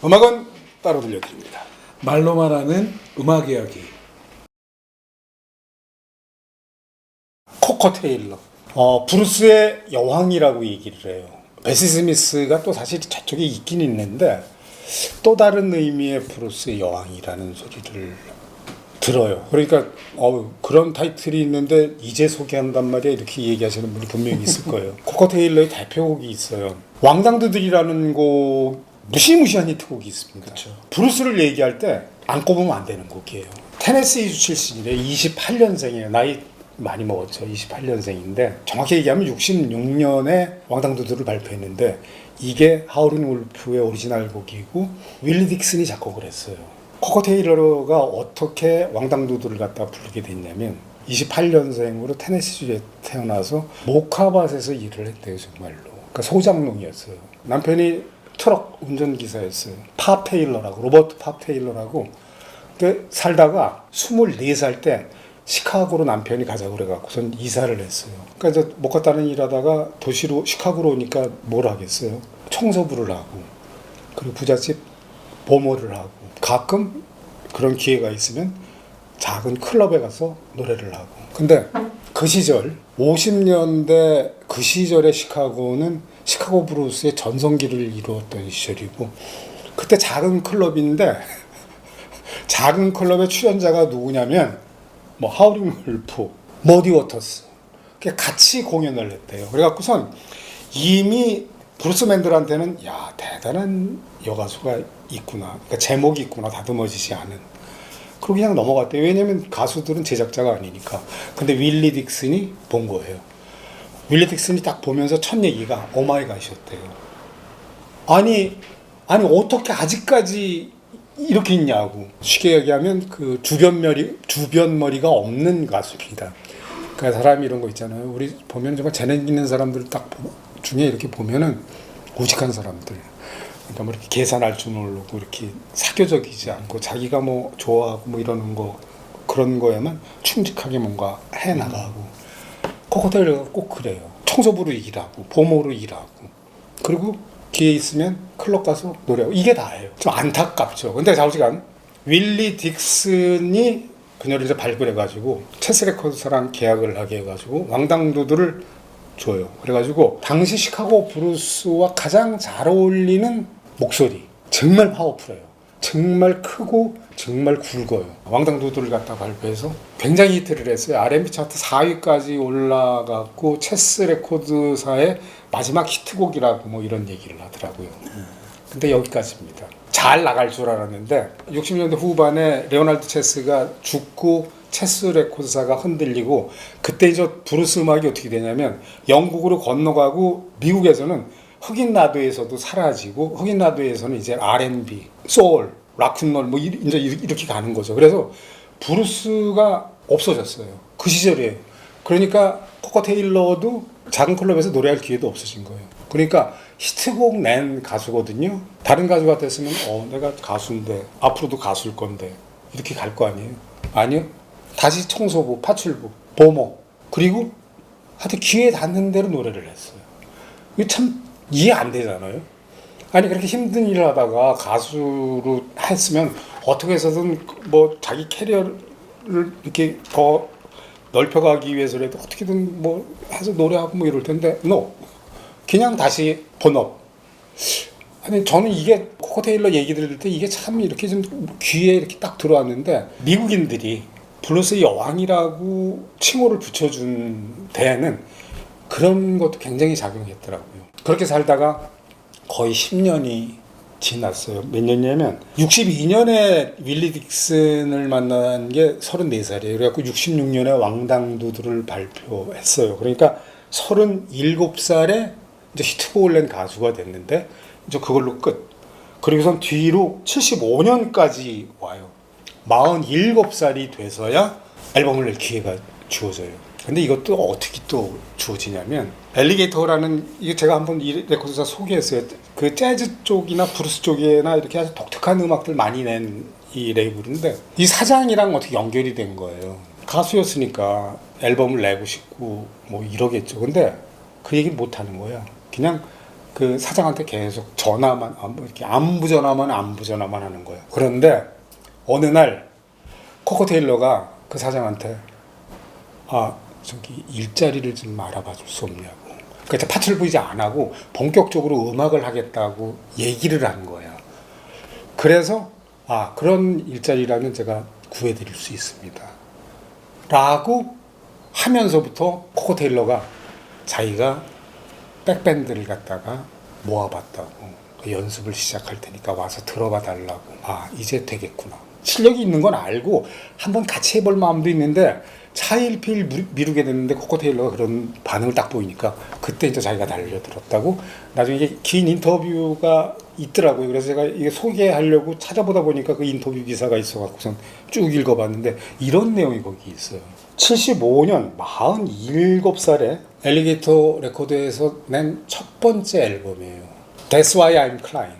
음악은 따로 들려드립니다. 말로 말하는 음악 이야기. 코코 테일러. 브루스의 여왕이라고 얘기를 해요. 베시 스미스가 또 사실 저쪽에 있긴 있는데 또 다른 의미의 브루스의 여왕이라는 소리를 들어요. 그러니까 그런 타이틀이 있는데 이제 소개한단 말이야 이렇게 얘기하시는 분이 분명히 있을 거예요. 코코 테일러의 대표곡이 있어요. 왕당두들이라는 곡 무시무시한 히트곡이 있습니다. 그쵸. 브루스를 얘기할 때 안 꼽으면 안 되는 곡이에요. 테네시주 출신이래. 28년생이에요. 나이 많이 먹었죠. 28년생인데 정확히 얘기하면 66년에 왕당두들을 발표했는데 이게 하울린 울프의 오리지널 곡이고 윌리 딕슨이 작곡을 했어요. 코코 테일러가 어떻게 왕당두들을 갖다 부르게 됐냐면 28년생으로 테네시주에 태어나서 모카밭에서 일을 했대요. 정말로. 그러니까 소장농이었어요. 남편이 트럭 운전기사였어요. 팝 테일러라고, 로버트 팝 테일러라고. 살다가 24살 때 시카고로 남편이 가자고 그래갖고선 이사를 했어요. 그러니까 이제 못 갔다는 일 하다가 도시로 시카고로 오니까 뭘 하겠어요? 청소부를 하고, 그리고 부잣집 보모를 하고, 가끔 그런 기회가 있으면 작은 클럽에 가서 노래를 하고. 근데 그 시절, 50년대 그 시절의 시카고는 시카고 브루스의 전성기를 이루었던 시절이고, 그때 작은 클럽인데, 작은 클럽의 출연자가 누구냐면, 하울링 울프, 머디 워터스, 같이 공연을 했대요. 그래갖고선 이미 브루스맨들한테는 야 대단한 여가수가 있구나, 그러니까 제목이 있구나 다듬어지지 않은. 그리고 그냥 넘어갔대요. 왜냐면 가수들은 제작자가 아니니까. 근데 윌리 딕슨이 본 거예요. 윌리 딕슨이 딱 보면서 첫 얘기가 오마이갓이었대요. 아니 어떻게 아직까지 이렇게 있냐고. 쉽게 얘기하면 그 주변머리가 없는 가수입니다. 그 사람이 이런 거 있잖아요. 우리 보면 정말 재능 있는 사람들 딱 중에 이렇게 보면은 우직한 사람들. 그러니까 뭐 이렇게 계산할 줄 모르고 이렇게 사교적이지 않고 자기가 뭐 좋아하고 뭐 이러는 거 그런 거에만 충직하게 뭔가 해 나가고. 코코 테일러가 꼭 그래요. 청소부로 일하고 보모로 일하고 그리고 기회 있으면 클럽 가서 노래하고 이게 다예요. 좀 안타깝죠. 근데 좌우지간 윌리 딕슨이 그녀를 이제 발굴해가지고 체스 레코드사랑 계약을 하게 해가지고 왕당두들을 줘요. 그래가지고 당시 시카고 브루스와 가장 잘 어울리는 목소리. 정말 파워풀해요. 정말 크고 정말 굵어요. 왕당두들을 갖다 발표해서 굉장히 히트를 했어요. R&B 차트 4위까지 올라갔고 체스 레코드사의 마지막 히트곡이라고 뭐 이런 얘기를 하더라고요. 근데 여기까지입니다. 잘 나갈 줄 알았는데 60년대 후반에 레오날드 체스가 죽고 체스 레코드사가 흔들리고 그때 이제 브루스 음악이 어떻게 되냐면 영국으로 건너가고 미국에서는 흑인 라디오에서도 사라지고 흑인 라디오에서는 이제 R&B, 소울, 락큰롤 뭐 이제 이렇게 가는 거죠. 그래서 브루스가 없어졌어요. 그 시절이에요. 그러니까 코코 테일러도 작은 클럽에서 노래할 기회도 없어진 거예요. 그러니까 히트곡 낸 가수거든요. 다른 가수 같았으면 내가 가수인데 앞으로도 가수일 건데 이렇게 갈 거 아니에요. 아니요. 다시 청소부, 파출부, 보모 그리고 하여튼 기회 닿는 대로 노래를 했어요. 이게 참 이해 안 되잖아요. 아니 그렇게 힘든 일을 하다가 가수로 했으면 어떻게 해서든 뭐 자기 캐리어를 이렇게 더 넓혀가기 위해서라도 어떻게든 뭐 해서 노래하고 뭐 이럴 텐데 그냥 다시 본업. 아니 저는 이게 코코 테일러 얘기 들을 때 이게 참 이렇게 좀 귀에 이렇게 딱 들어왔는데 미국인들이 블루스의 여왕이라고 칭호를 붙여준 데에는 그런 것도 굉장히 작용했더라고요. 그렇게 살다가 거의 10년이 지났어요. 몇 년이냐면 62년에 윌리 딕슨을 만난 게 34살이에요. 그래갖고 66년에 왕당두들을 발표했어요. 그러니까 37살에 이제 히트곡을 낸 가수가 됐는데 이제 그걸로 끝. 그리고선 뒤로 75년까지 와요. 47살이 돼서야 앨범을 낼 기회가 주어져요. 근데 이것도 어떻게 또 주어지냐면 엘리게이터라는 이게 제가 한번 이 레코드사 소개했어요. 그 재즈 쪽이나 브루스 쪽이나 이렇게 아주 독특한 음악들 많이 낸 이 레이블인데 이 사장이랑 어떻게 연결이 된 거예요. 가수였으니까 앨범을 내고 싶고 뭐 이러겠죠. 근데 그 얘기를 못 하는 거야. 그냥 그 사장한테 계속 전화만 이렇게 안부 전화만 하는 거예요. 그런데 어느 날 코코 테일러가 그 사장한테 저기 일자리를 좀 알아봐 줄 수 없냐고. 그러니까 파트를 보이지 안 하고 본격적으로 음악을 하겠다고 얘기를 한 거예요. 그래서 그런 일자리라면 제가 구해드릴 수 있습니다. 라고 하면서부터 코코 테일러가 자기가 백밴드를 갖다가 모아봤다고 연습을 시작할 테니까 와서 들어봐 달라고. 이제 되겠구나. 실력이 있는 건 알고 한번 같이 해볼 마음도 있는데 차일피일 미루게 됐는데 코코 테일러가 그런 반응을 딱 보이니까 그때 이제 자기가 달려들었다고. 나중에 이게 긴 인터뷰가 있더라고요. 그래서 제가 이게 소개하려고 찾아보다 보니까 그 인터뷰 기사가 있어갖고선 쭉 읽어봤는데 이런 내용이 거기 있어요. 75년 47살에 엘리게이터 레코드에서 낸 첫 번째 앨범이에요. That's Why I'm Crying.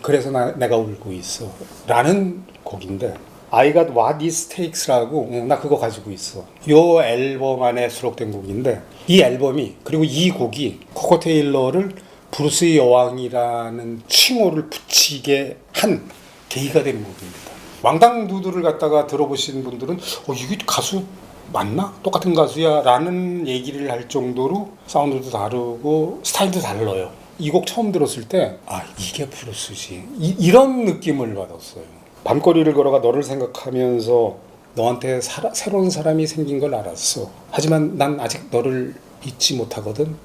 그래서 내가 울고 있어 라는 곡인데 I Got What It Takes라고 나 그거 가지고 있어. 이 앨범 안에 수록된 곡인데 이 앨범이 그리고 이 곡이 코코 테일러를 브루스의 여왕이라는 칭호를 붙이게 한 계기가 되는 곡입니다. 왕당두두를 갖다가 들어보신 분들은 이게 가수 맞나? 똑같은 가수야 라는 얘기를 할 정도로 사운드도 다르고 스타일도 달라요. 이 곡 처음 들었을 때 이게 브루스지 이런 느낌을 받았어요. 밤거리를 걸어가 너를 생각하면서 너한테 새로운 사람이 생긴 걸 알았어. 하지만 난 아직 너를 잊지 못하거든.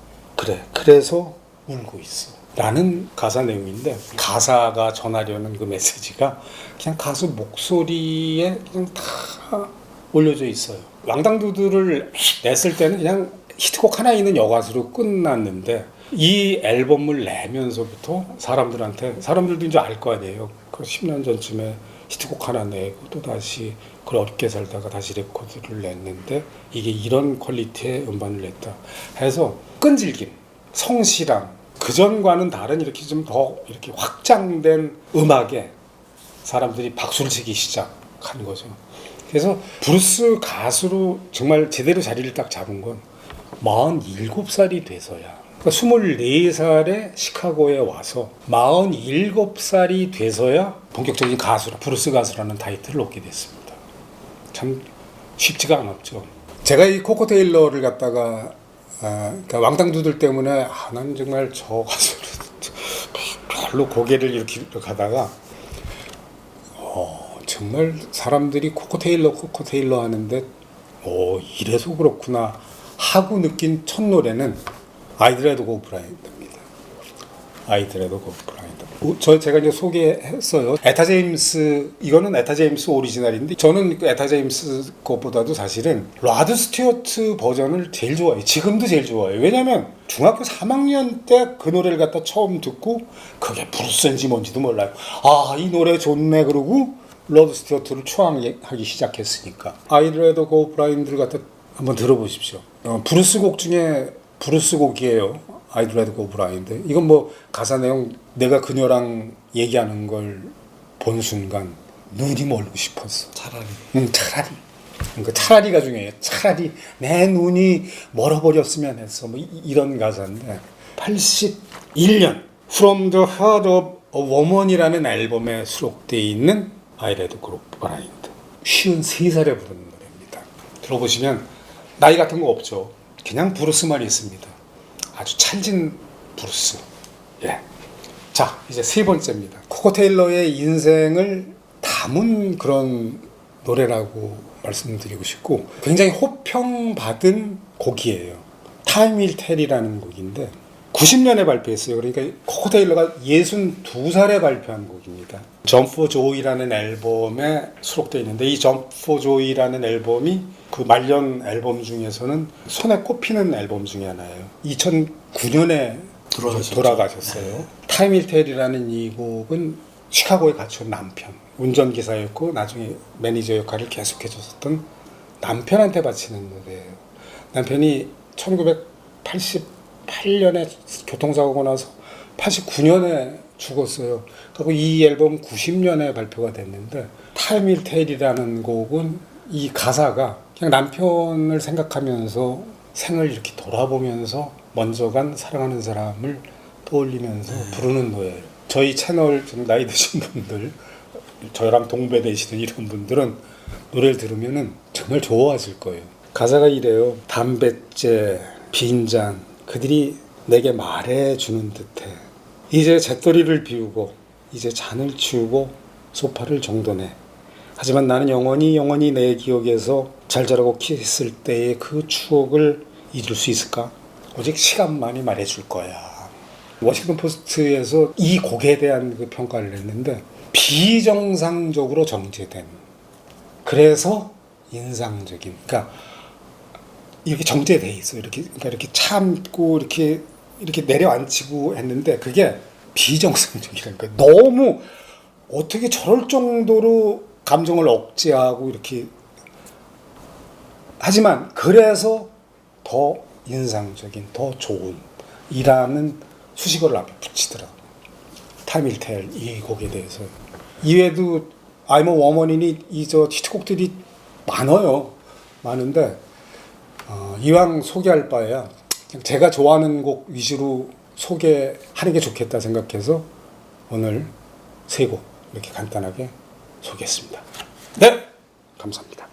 그래서 울고 있어 라는 가사 내용인데 가사가 전하려는 그 메시지가 그냥 가수 목소리에 그냥 다 올려져 있어요. 왕당두두를 냈을 때는 그냥 히트곡 하나 있는 여가수로 끝났는데 이 앨범을 내면서부터 사람들도 이제 알 거 아니에요. 그 10년 전쯤에 히트곡 하나 내고 또 다시 그걸 어렵게 살다가 다시 레코드를 냈는데 이게 이런 퀄리티의 음반을 냈다 해서 끈질김, 성실함, 그전과는 다른 이렇게 좀 더 이렇게 확장된 음악에 사람들이 박수를 치기 시작한 거죠. 그래서 브루스 가수로 정말 제대로 자리를 딱 잡은 건 47살이 돼서야. 그러니까 24살에 시카고에 와서 47살이 돼서야 본격적인 가수라, 브루스 가수라는 타이틀을 얻게 됐습니다. 참 쉽지가 않았죠. 제가 이 코코 테일러를 갖다가 그러니까 왕당두들 때문에 난 정말 저 가수를 별로 고개를 이렇게 가다가 정말 사람들이 코코 테일러 하는데 이래서 그렇구나 하고 느낀 첫 노래는 아이드레드 고 브라인드입니다. 아이드레드 고 브라인드. 제가 이제 소개했어요. 에타 제임스, 이거는 에타 제임스 오리지널인데 저는 그 에타 제임스 것보다도 사실은 라드 스튜어트 버전을 제일 좋아해요. 지금도 제일 좋아해요. 왜냐면 중학교 3학년 때 그 노래를 갖다 처음 듣고 그게 브루스인지 뭔지도 몰라요. 이 노래 좋네 그러고 러드 스튜어트를 추앙하기 시작했으니까. 아이드레드 고 브라인드를 갖다 한번 들어보십시오. 브루스 곡 중에 브루스 곡이에요. I'd rather go blind. 이건 뭐 가사 내용 내가 그녀랑 얘기하는 걸 본 순간 눈이 멀고 싶었어. 차라리. 그러니까 차라리가 중요해요. 차라리 내 눈이 멀어버렸으면 했어. 뭐 이런 가사인데 81년 From the Heart of a Woman이라는 앨범에 수록되어 있는 I'd rather go blind. 53살에 부르는 노래입니다. 들어보시면 나이 같은 거 없죠. 그냥 브루스만 있습니다. 아주 찰진 브루스. 예. 자, 이제 세 번째입니다. 코코 테일러의 인생을 담은 그런 노래라고 말씀드리고 싶고 굉장히 호평받은 곡이에요. Time Will Tell이라는 곡인데 90년에 발표했어요. 그러니까 코코 테일러가 62살에 발표한 곡입니다. Jump for Joy라는 앨범에 수록되어 있는데 이 Jump for Joy라는 앨범이 그 말년 앨범 중에서는 손에 꼽히는 앨범 중에 하나예요. 2009년에 돌아가셨어요. Time Will Tell이라는 이 곡은 시카고에 갇혀온 남편, 운전기사였고 나중에 매니저 역할을 계속해줬었던 남편한테 바치는 노래예요. 남편이 1988년에 교통사고가 나서 89년에 죽었어요. 그리고 이 앨범 90년에 발표가 됐는데 Time Will Tell이라는 곡은 이 가사가 그냥 남편을 생각하면서 생을 이렇게 돌아보면서 먼저 간 사랑하는 사람을 떠올리면서 부르는 노래예요. 저희 채널 좀 나이 드신 분들, 저랑 동배되시는 이런 분들은 노래를 들으면은 정말 좋아하실 거예요. 가사가 이래요. 담뱃재, 빈잔, 그들이 내게 말해주는 듯해. 이제 재떨이를 비우고 이제 잔을 치우고 소파를 정돈해. 하지만 나는 영원히 내 기억에서 잘 자라고 키했을 때의 그 추억을 잊을 수 있을까? 오직 시간만이 말해줄 거야. 워싱턴 포스트에서 이 곡에 대한 그 평가를 했는데 비정상적으로 정제된, 그래서 인상적인, 그러니까 이렇게 정제돼 있어. 그러니까 이렇게 참고 이렇게 내려앉히고 했는데 그게 비정상적이라니까. 너무 어떻게 저럴 정도로 감정을 억제하고 이렇게 하지만 그래서 더 인상적인, 더 좋은 이라는 수식어를 앞에 붙이더라고. Time Will Tell 이 곡에 대해서. 이외에도 I'm a Woman이니 이저 히트곡들이 많아요. 많은데 이왕 소개할 바에야 제가 좋아하는 곡 위주로 소개하는 게 좋겠다 생각해서 오늘 3곡 이렇게 간단하게 소개했습니다. 네, 감사합니다.